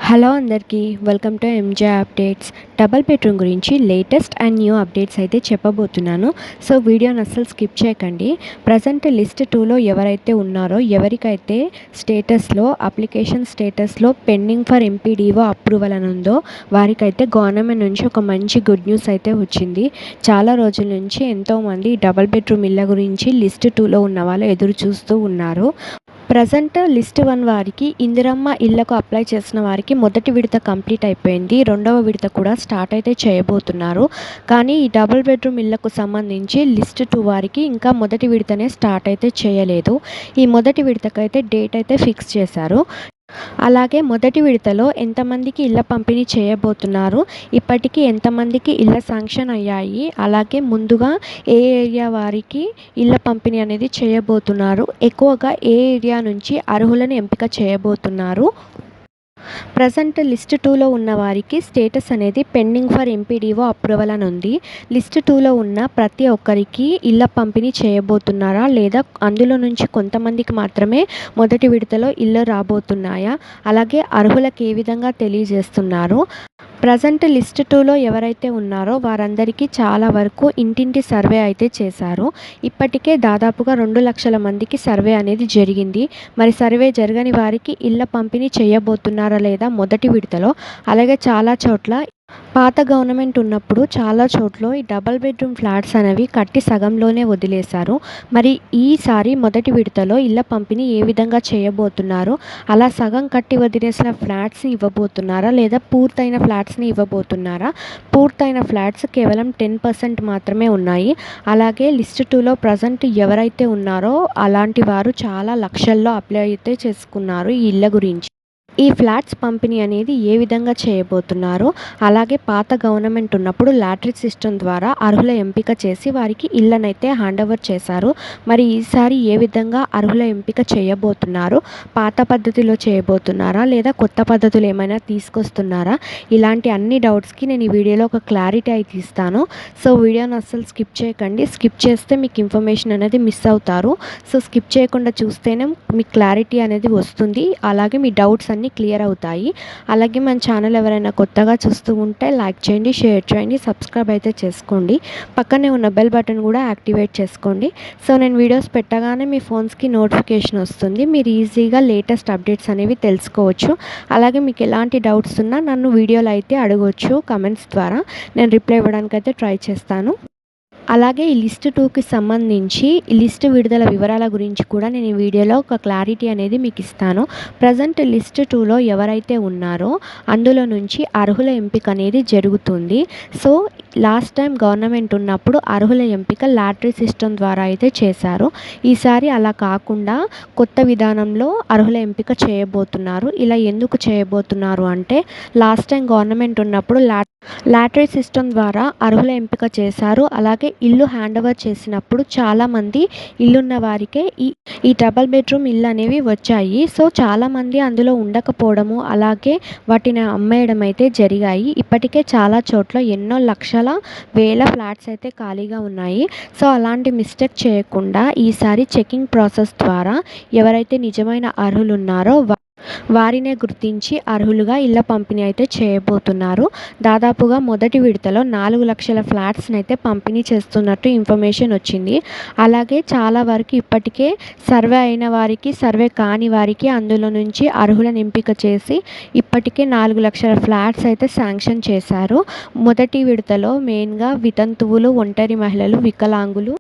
Hello అందరికీ welcome to M J updates. Double bedroom గురించి latest and new updates అయితే చెప్పబోతున్నాను. సో వీడియోని అస్సలు స్కిప్ చేయకండి. ప్రజెంట్ లిస్ట్ 2లో ఎవరైతే ఉన్నారో, ఎవరికైతే అప్లికేషన్ స్టేటస్లో పెండింగ్ ఫర్ ఎంపీడీఓ అప్రూవల్ అని ఉందో, వారికైతే గవర్నమెంట్ నుంచి ఒక మంచి గుడ్ న్యూస్ అయితే వచ్చింది. చాలా రోజుల నుంచి ఎంతోమంది డబల్ బెడ్రూమ్ ఇళ్ళ గురించి లిస్ట్ 2లో ఉన్న వాళ్ళు ఎదురు చూస్తూ ఉన్నారు. ప్రజెంట్ లిస్ట్ 1 వారికి ఇందిరమ్మ ఇళ్లకు అప్లై చేసిన వారికి మొదటి విడత కంప్లీట్ అయిపోయింది. రెండవ విడత కూడా స్టార్ట్ అయితే చేయబోతున్నారు. కానీ ఈ డబుల్ బెడ్రూమ్ ఇళ్లకు సంబంధించి లిస్ట్ 2 వారికి ఇంకా మొదటి విడతనే స్టార్ట్ అయితే చేయలేదు. ఈ మొదటి విడతకైతే డేట్ అయితే ఫిక్స్ చేశారు. అలాగే మొదటి విడతలో ఎంతమందికి ఇళ్ల పంపిణీ చేయబోతున్నారు, ఇప్పటికీ ఎంతమందికి ఇళ్ల శాంక్షన్ అయ్యాయి, అలాగే ముందుగా ఏ ఏరియా వారికి ఇళ్ల పంపిణీ అనేది చేయబోతున్నారు, ఎక్కువగా ఏ ఏరియా నుంచి అర్హులను ఎంపిక చేయబోతున్నారు. ప్రజెంట్ లిస్ట్ 2లో ఉన్న వారికి స్టేటస్ అనేది పెండింగ్ ఫర్ ఎంపీడీఓ అప్రూవల్ అని ఉంది. లిస్ట్ 2లో ఉన్న ప్రతి ఒక్కరికి ఇళ్ల పంపిణీ చేయబోతున్నారా, లేదా అందులో నుంచి కొంతమందికి మాత్రమే మొదటి విడతలో ఇళ్ళు రాబోతున్నాయా, అలాగే అర్హులకు ఏ విధంగా తెలియజేస్తున్నారు. ప్రజెంట్ లిస్ట్ 2లో ఎవరైతే ఉన్నారో వారందరికీ చాలా వరకు ఇంటింటి సర్వే అయితే చేశారు. ఇప్పటికే దాదాపుగా 2 లక్షల మందికి సర్వే అనేది జరిగింది. మరి సర్వే జరగని వారికి ఇళ్ల పంపిణీ చేయబోతున్నారా లేదా మొదటి విడతలో. అలాగే చాలా చోట్ల పాత గవర్నమెంట్ ఉన్నప్పుడు చాలా చోట్ల ఈ డబల్ బెడ్రూమ్ ఫ్లాట్స్ అనేవి కట్టి సగంలోనే వదిలేశారు. మరి ఈసారి మొదటి విడతలో ఇళ్ల పంపిణీ ఏ విధంగా చేయబోతున్నారు, అలా సగం కట్టి వదిలేసిన ఫ్లాట్స్ని ఇవ్వబోతున్నారా, లేదా పూర్తయిన ఫ్లాట్స్ని ఇవ్వబోతున్నారా. పూర్తయిన ఫ్లాట్స్ కేవలం 10% మాత్రమే ఉన్నాయి. అలాగే లిస్ట్ 2లో ప్రజెంట్ ఎవరైతే ఉన్నారో అలాంటి వారు చాలా లక్షల్లో అప్లై అయితే చేసుకున్నారు ఈ ఇళ్ళ గురించి. ఈ ఫ్లాట్స్ పంపిణీ అనేది ఏ విధంగా చేయబోతున్నారు, అలాగే పాత గవర్నమెంట్ ఉన్నప్పుడు లాటరీ సిస్టమ్ ద్వారా అర్హుల ఎంపిక చేసి వారికి ఇళ్ళనైతే హ్యాండ్ ఓవర్ చేశారు. మరి ఈసారి ఏ విధంగా అర్హుల ఎంపిక చేయబోతున్నారు, పాత పద్ధతిలో చేయబోతున్నారా లేదా కొత్త పద్ధతులు ఏమైనా తీసుకొస్తున్నారా, ఇలాంటి అన్ని డౌట్స్కి నేను ఈ వీడియోలో ఒక క్లారిటీ అయితే ఇస్తాను. సో వీడియోని అస్సలు స్కిప్ చేయకండి. స్కిప్ చేస్తే మీకు ఇన్ఫర్మేషన్ అనేది మిస్ అవుతారు. సో స్కిప్ చేయకుండా చూస్తేనే మీకు క్లారిటీ అనేది వస్తుంది. అలాగే మీ డౌట్స్ అన్నీ క్లియర్ అవుతాయి. అలాగే మన ఛానల్ ఎవరైనా కొత్తగా చూస్తూ ఉంటే లైక్ చేయండి, షేర్ చేయండి, సబ్స్క్రైబ్ అయితే చేసుకోండి. పక్కనే ఉన్న బెల్ బటన్ కూడా యాక్టివేట్ చేసుకోండి. సో నేను వీడియోస్ పెట్టగానే మీ ఫోన్స్కి నోటిఫికేషన్ వస్తుంది. మీరు ఈజీగా లేటెస్ట్ అప్డేట్స్ అనేవి తెలుసుకోవచ్చు. అలాగే మీకు ఎలాంటి డౌట్స్ ఉన్నా నన్ను వీడియోలో అయితే అడగవచ్చు కమెంట్స్ ద్వారా. నేను రిప్లై ఇవ్వడానికి అయితే ట్రై చేస్తాను. అలాగే ఈ లిస్ట్ 2కి సంబంధించి ఈ లిస్ట్ విడుదల వివరాల గురించి కూడా నేను ఈ వీడియోలో ఒక క్లారిటీ అనేది మీకు ఇస్తాను. ప్రజెంట్ లిస్ట్ 2లో ఎవరైతే ఉన్నారో అందులో నుంచి అర్హుల ఎంపిక అనేది జరుగుతుంది. సో లాస్ట్ టైం గవర్నమెంట్ ఉన్నప్పుడు అర్హుల ఎంపిక లాటరీ సిస్టమ్ ద్వారా అయితే చేశారు. ఈసారి అలా కాకుండా కొత్త విధానంలో అర్హుల ఎంపిక చేయబోతున్నారు. ఇలా ఎందుకు చేయబోతున్నారు అంటే, లాస్ట్ టైం గవర్నమెంట్ ఉన్నప్పుడు లాటరీ సిస్టమ్ ద్వారా అర్హుల ఎంపిక చేశారు. అలాగే ఇల్లు హ్యాండ్ ఓవర్ చేసినప్పుడు చాలామంది ఇల్లున్న వారికే ఈ డబల్ బెడ్రూమ్ ఇల్లు అనేవి వచ్చాయి. సో చాలామంది అందులో ఉండకపోవడము, అలాగే వాటిని అమ్మేయడం అయితే జరిగాయి. ఇప్పటికే చాలా చోట్ల ఎన్నో లక్షల వేల ఫ్లాట్స్ అయితే ఖాళీగా ఉన్నాయి. సో అలాంటి మిస్టేక్ చేయకుండా ఈసారి చెకింగ్ ప్రాసెస్ ద్వారా ఎవరైతే నిజమైన అర్హులు ఉన్నారో వారినే గుర్తించి అర్హులుగా ఇళ్ల పంపిణీ అయితే చేయబోతున్నారు. దాదాపుగా మొదటి విడతలో 4 లక్షల ఫ్లాట్స్ని అయితే పంపిణీ చేస్తున్నట్టు ఇన్ఫర్మేషన్ వచ్చింది. అలాగే చాలా వరకు ఇప్పటికే సర్వే అయిన వారికి, సర్వే కాని వారికి అందులో నుంచి అర్హులను ఎంపిక చేసి ఇప్పటికే 4 లక్షల ఫ్లాట్స్ అయితే శాంక్షన్ చేశారు. మొదటి విడతలో మెయిన్గా వితంతువులు, ఒంటరి మహిళలు, వికలాంగులు,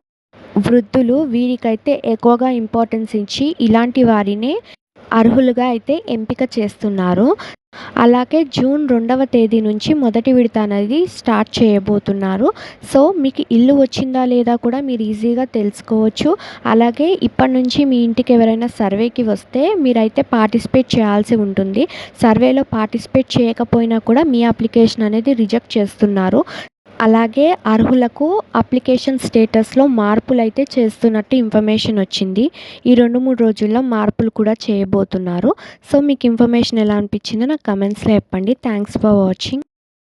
వృద్ధులు వీరికైతే ఎక్కువగా ఇంపార్టెన్స్ ఇచ్చి ఇలాంటి వారినే అర్హులుగా అయితే ఎంపిక చేస్తున్నారు. అలాగే జూన్ 2వ తేదీ నుంచి మొదటి విడత అనేది స్టార్ట్ చేయబోతున్నారు. సో మీకు ఇల్లు వచ్చిందా లేదా కూడా మీరు ఈజీగా తెలుసుకోవచ్చు. అలాగే ఇప్పటి నుంచి మీ ఇంటికి ఎవరైనా సర్వేకి వస్తే మీరైతే పార్టిసిపేట్ చేయాల్సి ఉంటుంది. సర్వేలో పార్టిసిపేట్ చేయకపోయినా కూడా మీ అప్లికేషన్ అనేది రిజెక్ట్ చేస్తున్నారు. అలాగే అర్హులకు అప్లికేషన్ స్టేటస్లో మార్పులు అయితే చేస్తున్నట్టు ఇన్ఫర్మేషన్ వచ్చింది. ఈ 2-3 రోజుల్లో మార్పులు కూడా చేయబోతున్నారు. సో మీకు ఇన్ఫర్మేషన్ ఎలా అనిపించిందో నాకు కమెంట్స్లో చెప్పండి. Thanks for watching.